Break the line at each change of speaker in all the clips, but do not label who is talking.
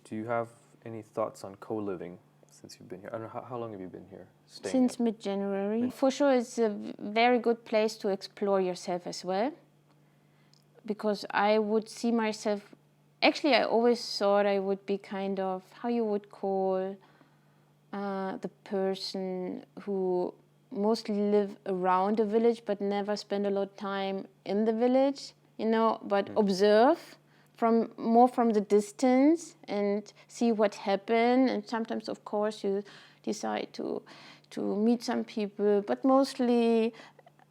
Do you have any thoughts on co-living since you've been here? I don't know, how long have you been here?
Since mid-January. For sure, it's a very good place to explore yourself as well. Because I would see myself... Actually, I always thought I would be kind of, how you would call the person who mostly live around a village but never spend a lot of time in the village, you know, but observe more from the distance and see what happened. And sometimes, of course, you decide to meet some people, but mostly,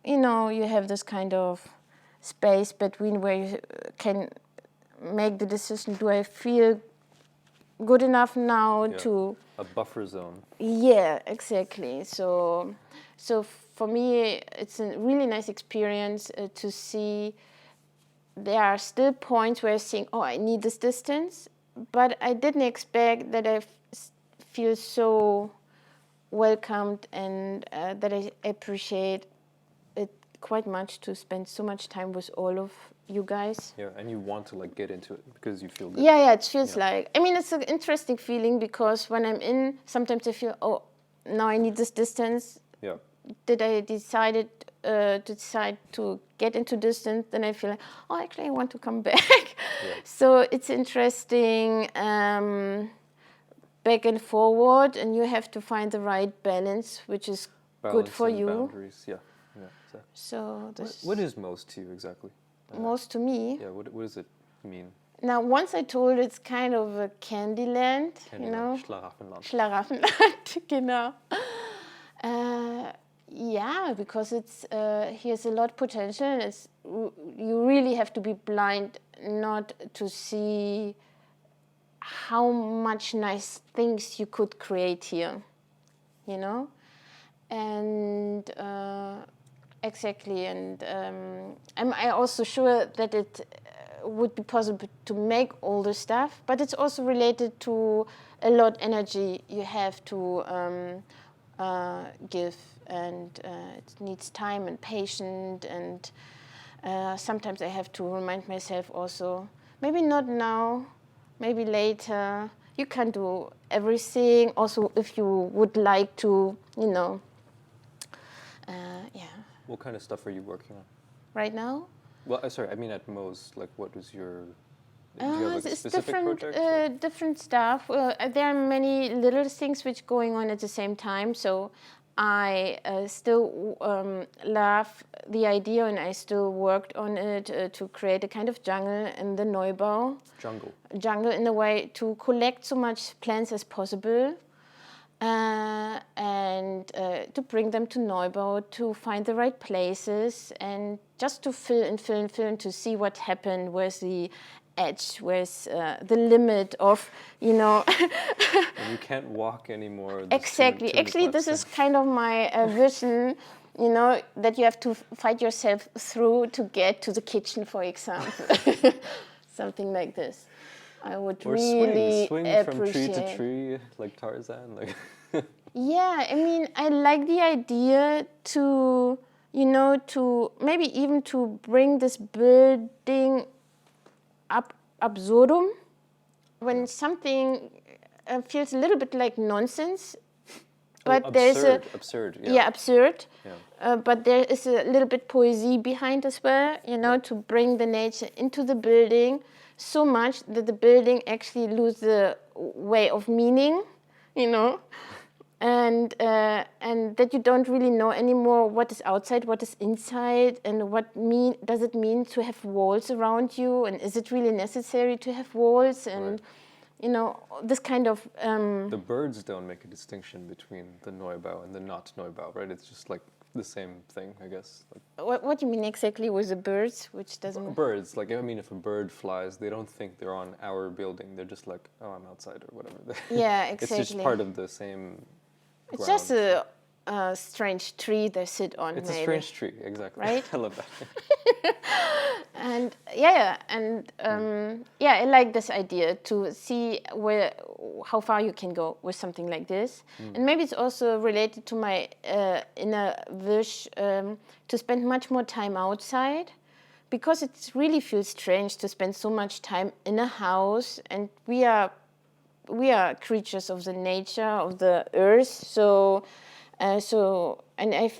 you know, you have this kind of space between where you can make the decision, do I feel good enough now to...
A buffer zone.
Yeah, exactly. So for me, it's a really nice experience to see there are still points where I think, oh, I need this distance, but I didn't expect that I feel so welcomed and that I appreciate it quite much to spend so much time with all of you guys.
Yeah, and you want to like get into it because you feel good.
Yeah, it feels like... I mean, it's an interesting feeling because when I'm in, sometimes I feel, oh, now I need this distance.
Yeah.
Did I decide to get into distance? Then I feel like, oh, actually, I want to come back. Yeah. So it's interesting back and forward, and you have to find the right balance, which is good for you.
Boundaries, yeah. Exactly.
So
what is Moos to you exactly?
Moos to me?
Yeah, what does it mean?
Now, once I told it's kind of a candy land, you know? Schlaraffenland, genau. Yeah, because it's here's a lot of potential. You really have to be blind not to see how much nice things you could create here, you know? And exactly, and I'm also sure that it would be possible to make all this stuff, but it's also related to a lot of energy you have to give, and it needs time and patience, and sometimes I have to remind myself also, maybe not now, maybe later. You can do everything, also if you would like to, you know, yeah.
What kind of stuff are you working on?
Right now?
Well, sorry, I mean at Moos, like what is your... Do you have a specific
project? Different stuff. There are many little things which going on at the same time. So I still love the idea, and I still worked on it to create a kind of jungle in the Neubau. Jungle in a way to collect so much plants as possible. And to bring them to Neubau, to find the right places, and just to fill and to see what happened with the edge, with the limit of, you know...
And you can't walk anymore.
Exactly. Actually, this is kind of my vision, you know, that you have to fight yourself through to get to the kitchen, for example. Something like this. I would really
swing
appreciate.
From tree to tree, like Tarzan. Like
yeah, I mean, I like the idea to, you know, to maybe even to bring this building up absurdum. When something feels a little bit like nonsense, but
absurd.
Yeah, absurd. Yeah. But there is a little bit poesy behind as well, you know, to bring the nature into the building so much that the building actually loses the way of meaning, you know, and that you don't really know anymore what is outside, what is inside, and what does it mean to have walls around you, and is it really necessary to have walls, and you know, this kind of...
The birds don't make a distinction between the Neubau and the not Neubau, right? It's just like the same thing, I guess. Like,
what do you mean exactly with the birds, which doesn't...
Birds, like, I mean, if a bird flies, they don't think they're on our building. They're just like, oh, I'm outside or whatever.
Yeah, exactly.
It's just part of the same
It's
ground.
just a strange tree they sit on,
It's
maybe.
a strange tree, exactly.
Right?
I love that.
And I like this idea to see how far you can go with something like this. And maybe it's also related to my inner wish to spend much more time outside, because it really feels strange to spend so much time in a house, and we are we are creatures of the nature, of the earth. So and I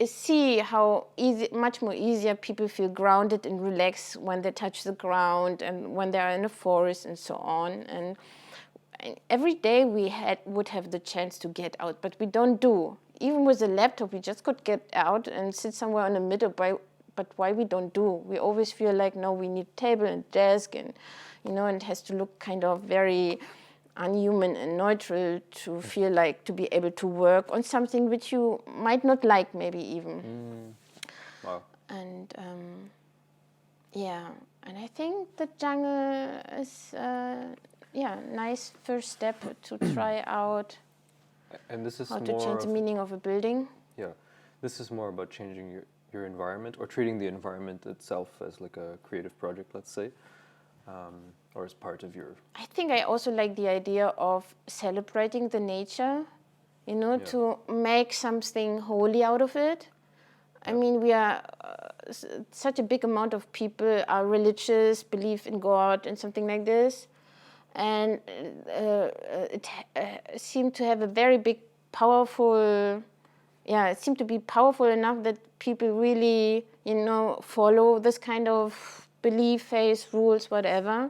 see how much more easier people feel grounded and relaxed when they touch the ground and when they are in a forest and so on. And every day we would have the chance to get out, but we don't do. Even with a laptop, we just could get out and sit somewhere in the middle. But why we don't do? We always feel like, no, we need table and desk, and and it has to look kind of very unhuman and neutral to feel like to be able to work on something which you might not like, maybe even.
Wow.
And and I think the jungle is nice first step to try out.
And this is
how
more
to change the meaning of a building.
Yeah, this is more about changing your environment, or treating the environment itself as like a creative project, let's say, or as part of your...
I think I also like the idea of celebrating the nature, to make something holy out of it. I mean, we are such a big amount of people are religious, believe in God and something like this. And it seemed to have a very big, powerful, it seemed to be powerful enough that people really, follow this kind of belief, faith, rules, whatever.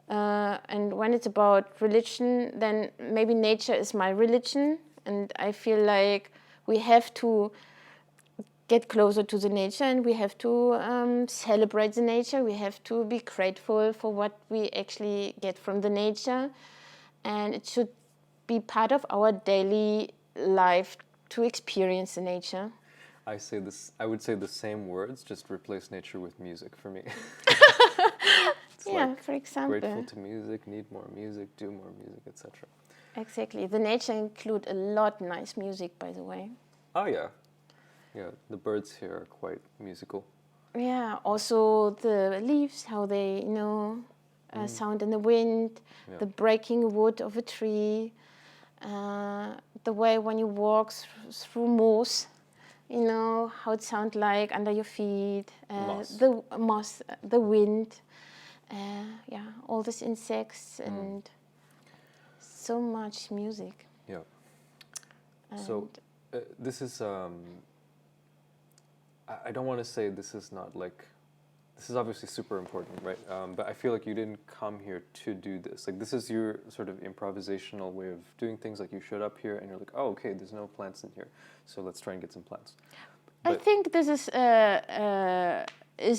And when it's about religion, then maybe nature is my religion. And I feel like we have to get closer to the nature, and we have to celebrate the nature. We have to be grateful for what we actually get from the nature, and it should be part of our daily life to experience the nature.
I would say the same words, just replace nature with music for me.
For example.
Grateful to music, need more music, do more music, etc.
Exactly. The nature include a lot nice music, by the way.
Oh yeah. Yeah, the birds here are quite musical.
Yeah, also the leaves, how they, sound in the wind, the breaking wood of a tree, the way when you walk through Moos, how it sounds like under your feet, the moss, the wind, all these insects and so much music.
Yeah. And so this is... I don't want to say this is not like... This is obviously super important, right? But I feel like you didn't come here to do this. Like, this is your sort of improvisational way of doing things. Like, you showed up here and you're like, oh, okay, there's no plants in here, so let's try and get some plants.
But I think this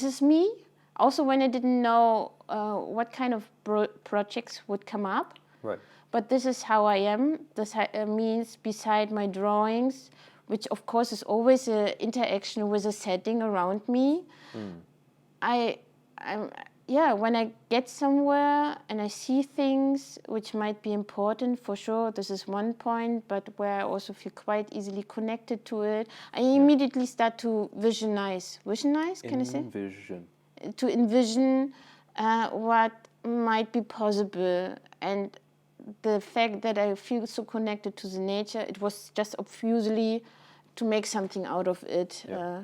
is me. Also, when I didn't know what kind of projects would come up.
Right.
But this is how I am. This means beside my drawings, which of course is always an interaction with a setting around me. When I get somewhere and I see things which might be important, for sure, this is one point, but where I also feel quite easily connected to it, I immediately start to visualize. Visualize, can I say?
Envision.
To envision what might be possible. And the fact that I feel so connected to the nature, it was just obviously to make something out of it.
Yeah.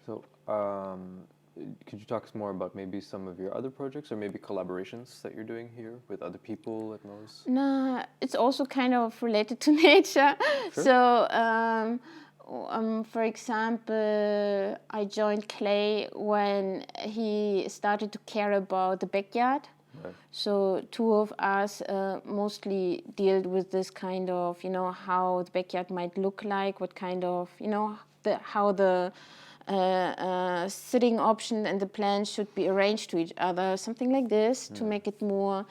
So, could you talk more about maybe some of your other projects, or maybe collaborations that you're doing here with other people at Moos?
No, it's also kind of related to nature.
Sure.
So, for example, I joined Clay when he started to care about the backyard. Right. So two of us mostly dealt with this kind of, how the backyard might look like, what kind of, how the sitting option and the plants should be arranged to each other, something like this, to make it more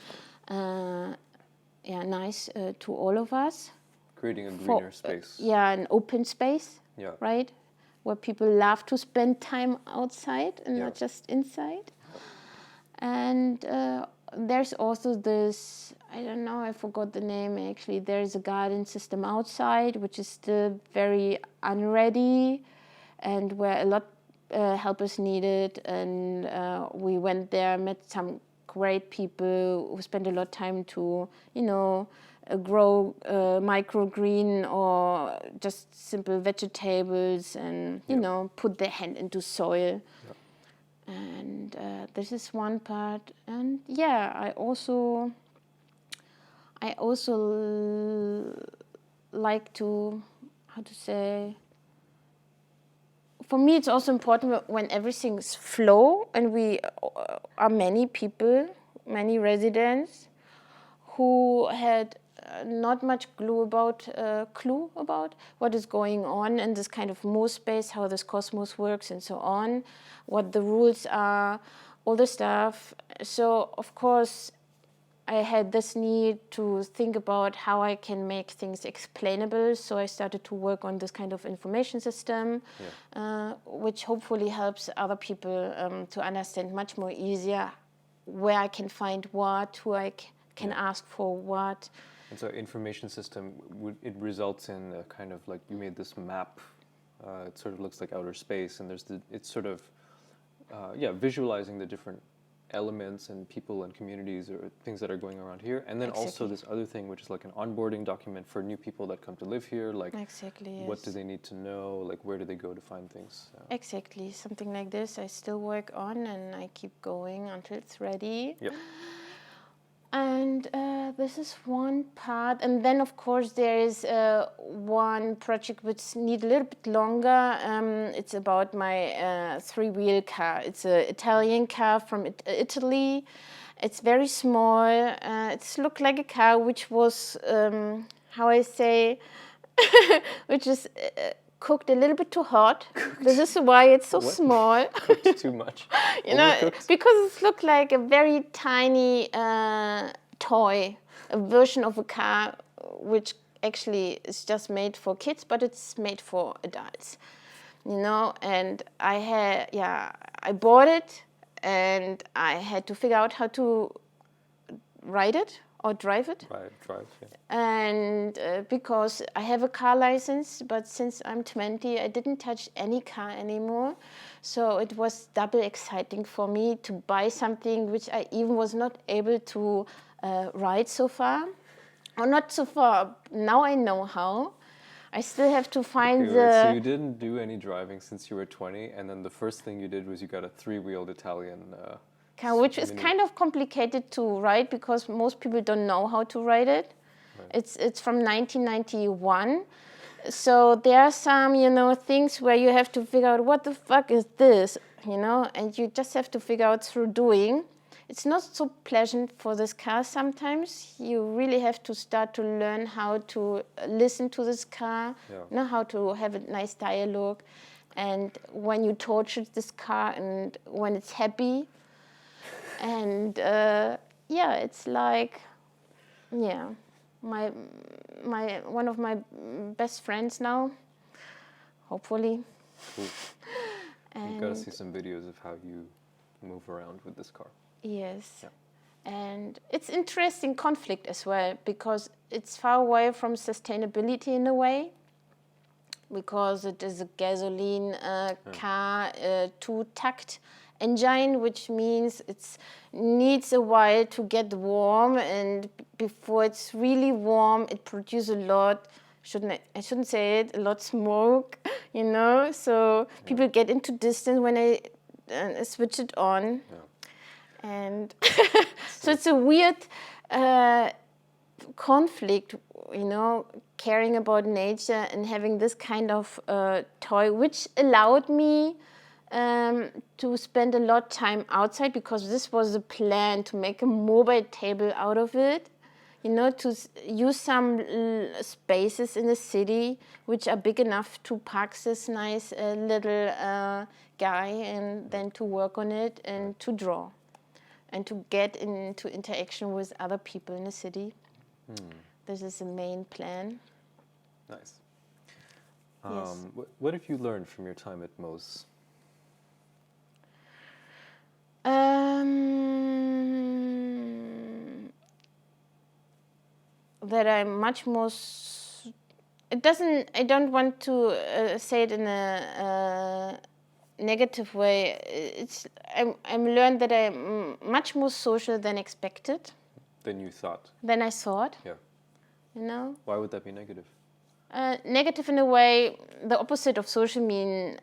nice to all of us.
Creating a greener space.
An open space, right? Where people love to spend time outside and not just inside. And there's also this, I don't know, I forgot the name actually. There's a garden system outside, which is still very unready and where a lot help is needed. And we went there, met some great people who spent a lot of time to, grow microgreen or just simple vegetables and, put their hand into soil. Yeah. And this is one part. And I I also like to, how to say, for me it's also important when everything's flow and we are many people, many residents who had not much clue about what is going on in this kind of Moos space, how this cosmos works and so on, what the rules are, all the stuff. So of course I had this need to think about how I can make things explainable. So I started to work on this kind of information system, which hopefully helps other people to understand much more easier where I can find what, who I can ask for what.
And so information system, it results in a kind of like, you made this map, it sort of looks like outer space, and it's sort of, visualizing the different elements and people and communities or things that are going around here. And then also this other thing, which is like an onboarding document for new people that come to live here, like what do they need to know, like where do they go to find things?
Exactly, something like this I still work on and I keep going until it's ready.
Yep.
And this is one part. And then, of course, there is one project which needs a little bit longer. It's about my three-wheel car. It's an Italian car from Italy. It's very small. It's looked like a car which was, how I say, which is cooked a little bit too hot. This is why it's so small.
Cooked too much.
You know, because it looked like a very tiny toy, a version of a car, which actually is just made for kids, but it's made for adults. You know, and I bought it, and I had to figure out how to ride it or drive it.
Drive, yeah.
And because I have a car license, but since I'm 20, I didn't touch any car anymore. So it was double exciting for me to buy something which I even was not able to ride so far. Or not so far, now I know how. I still have to find
So you didn't do any driving since you were 20, and then the first thing you did was you got a three-wheeled Italian
car, which is kind of complicated to ride because most people don't know how to ride it. Right. It's from 1991. So there are some, things where you have to figure out what the fuck is this, and you just have to figure out through doing. It's not so pleasant for this car sometimes. You really have to start to learn how to listen to this car, how to have a nice dialogue. And when you torture this car and when it's happy. And it's like, my one of my best friends now, hopefully.
Cool. You've got to see some videos of how you move around with this car.
Yes. Yeah. And it's interesting conflict as well because it's far away from sustainability in a way because it is a gasoline car, two-tact engine, which means it needs a while to get warm, and before it's really warm, it produces a lot. I shouldn't say it. A lot smoke, So people get into distance when I switch it on, and so it's a weird conflict, caring about nature and having this kind of toy, which allowed me to spend a lot of time outside because this was the plan to make a mobile table out of it, to use some spaces in the city which are big enough to park this nice little guy and then to work on it and to draw and to get into interaction with other people in the city. This is the main plan.
Nice.
Yes.
What have you learned from your time at Moos?
That I'm much more. I don't want to say it in a negative way. I'm learned that I'm much more social than expected.
Than you thought.
Than I thought.
Yeah. Why would that be negative?
Negative in a way, the opposite of social mean,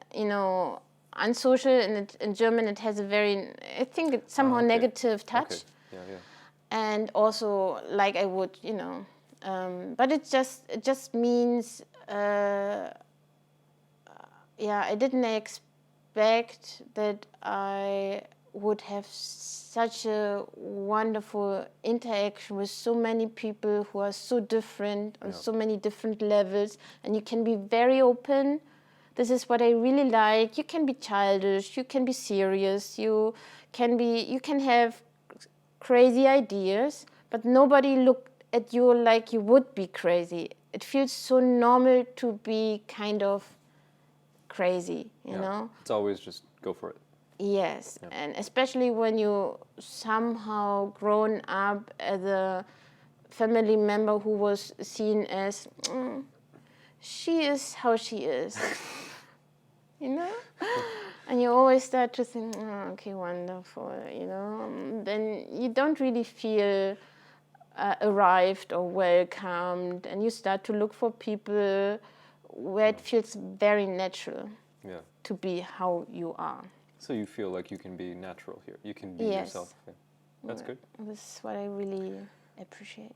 unsocial, and in German it has a very, I think it's somehow negative touch.
Okay. Yeah.
and also like I would, but it just means, I didn't expect that I would have such a wonderful interaction with so many people who are so different on so many different levels, and you can be very open. This is what I really like. You can be childish, you can be serious, you can have crazy ideas, but nobody looked at you like you would be crazy. It feels so normal to be kind of crazy, you know?
It's always just go for it.
Yes, and especially when you somehow grown up as a family member who was seen as, she is how she is, you know? And you always start to think, okay, wonderful, then you don't really feel arrived or welcomed, and you start to look for people where it feels very natural to be how you are.
So you feel like you can be natural here. You can be yourself. Yeah. That's good.
This is what I really appreciate.